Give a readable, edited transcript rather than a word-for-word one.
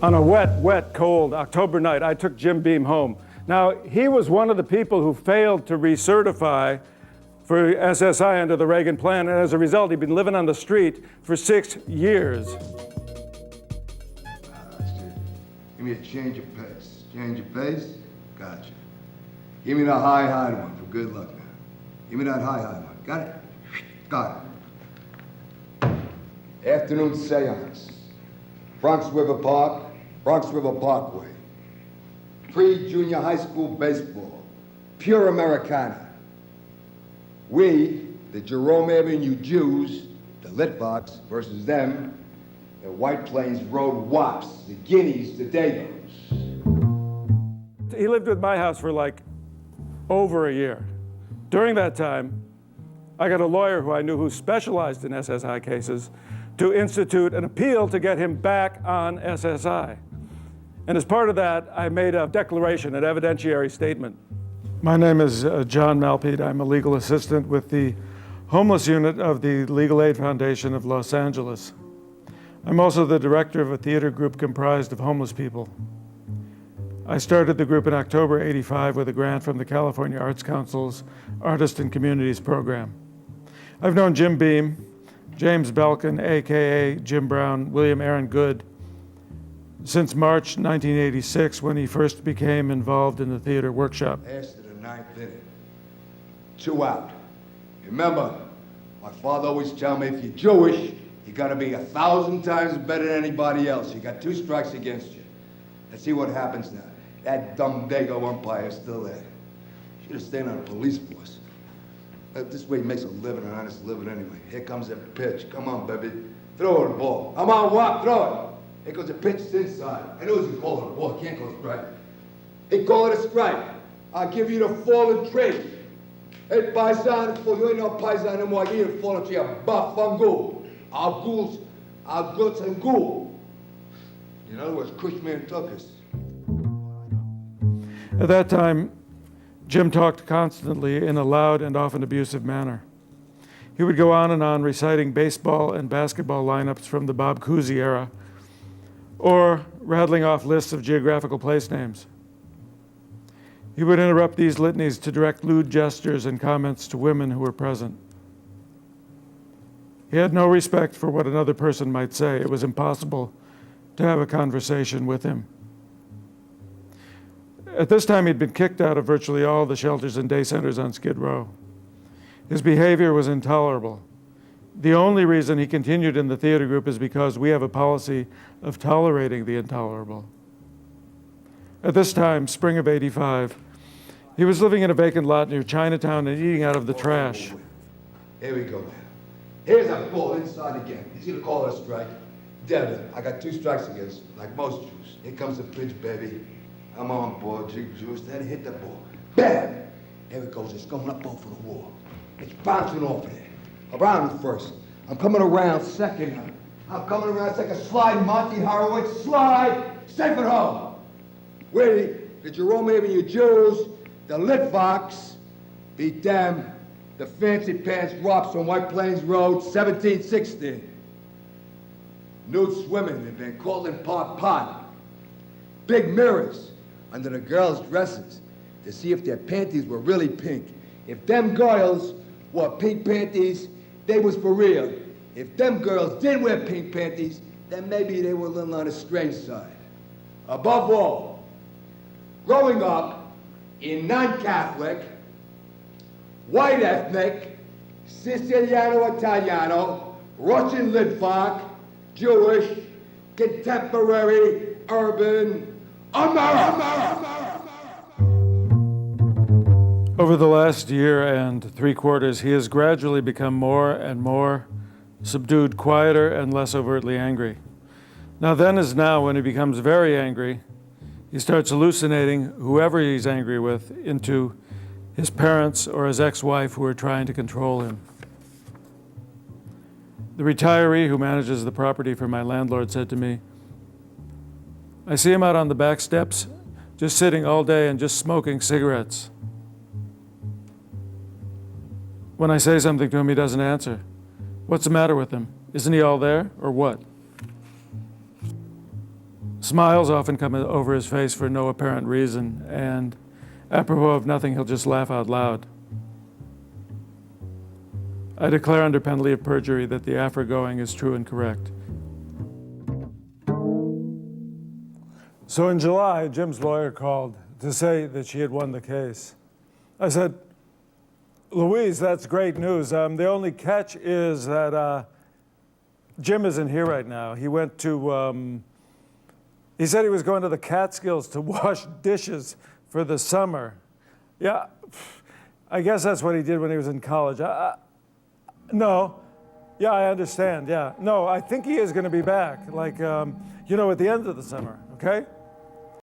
On a wet, cold October night, I took Jim Beame home. Now, he was one of the people who failed to recertify for SSI under the Reagan plan, and as a result, he'd been living on the street for 6 years. Give me a change of pace. Change of pace? Gotcha. Give me the high one for good luck now. Give me that high one. Got it? Got it. Afternoon seance. Bronx River Parkway. Pre-junior high school baseball. Pure Americana. We, the Jerome Avenue Jews, the Litvox, versus them, the White Plains Road Wops, the Guineas, the Dagos. He lived at my house for like over a year. During that time, I got a lawyer who I knew who specialized in SSI cases to institute an appeal to get him back on SSI. And as part of that, I made a declaration, an evidentiary statement. My name is John Malpede. I'm a legal assistant with the homeless unit of the Legal Aid Foundation of Los Angeles. I'm also the director of a theater group comprised of homeless people. I started the group in October '85 with a grant from the California Arts Council's Artists and Communities program. I've known Jim Beame, James Belkin, AKA Jim Brown, William Aaron Good, since March 1986 when he first became involved in the theater workshop. Pass to the ninth inning. 2 out. Remember, my father always tell me if you're Jewish, you gotta be 1,000 times better than anybody else. You got 2 strikes against you. Let's see what happens now. That dumb Dago umpire is still there. Should have stayed on a police force. This way he makes a living, an honest living anyway. Here comes that pitch. Come on, baby. Throw it a ball. Come on, walk, throw it. Here goes a pitch, it's inside. I knew he was calling it a ball. Can't go strike. He call it a strike. I'll give you the fallen tree. Hey, paisan, you ain't no paisan anymore. I give you the fallen tree. A buff on ghoul. Our goods and ghoul. In other words, Cushman took us. At that time, Jim talked constantly in a loud and often abusive manner. He would go on and on reciting baseball and basketball lineups from the Bob Cousy era, or rattling off lists of geographical place names. He would interrupt these litanies to direct lewd gestures and comments to women who were present. He had no respect for what another person might say. It was impossible to have a conversation with him. At this time, he'd been kicked out of virtually all the shelters and day centers on Skid Row. His behavior was intolerable. The only reason he continued in the theater group is because we have a policy of tolerating the intolerable. At this time, spring of '85, he was living in a vacant lot near Chinatown and eating out of the trash. Here we go now. Here's a ball inside again. He's gonna call it a strike. Dead. I got 2 strikes against him, like most Jews. Here comes the pitch, baby. I'm on board, Jews. Then hit the ball. Bam! There it goes. It's going up over the wall. It's bouncing off of there. Around first. I'm coming around second. Slide, Monty Horowitz. Slide. Safe at home. We, the Jerome Avenue Jews, the Litvox, beat them, the fancy pants Rops on White Plains Road, 1716. Nude swimming in Van Cortlandt Park Pond. Big mirrors under the girls' dresses to see if their panties were really pink. If them girls wore pink panties, they was for real. If them girls did wear pink panties, then maybe they were a little on the strange side. Above all, growing up in non-Catholic, white ethnic, Siciliano-Italiano, Russian Litvak, Jewish, contemporary, urban, Over the last year and 3/4, he has gradually become more and more subdued, quieter, and less overtly angry. Now then is now when he becomes very angry, he starts hallucinating whoever he's angry with into his parents or his ex-wife who are trying to control him. The retiree who manages the property for my landlord said to me, "I see him out on the back steps, just sitting all day and just smoking cigarettes. When I say something to him, he doesn't answer. What's the matter with him? Isn't he all there, or what?" Smiles often come over his face for no apparent reason, and apropos of nothing, he'll just laugh out loud. I declare under penalty of perjury that the aforegoing is true and correct. So in July, Jim's lawyer called to say that she had won the case. I said, Louise, that's great news. The only catch is that Jim isn't here right now. He went to, he said he was going to the Catskills to wash dishes for the summer. Yeah, I guess that's what he did when he was in college. No, yeah, I understand, yeah. No, I think he is going to be back, like, at the end of the summer, okay?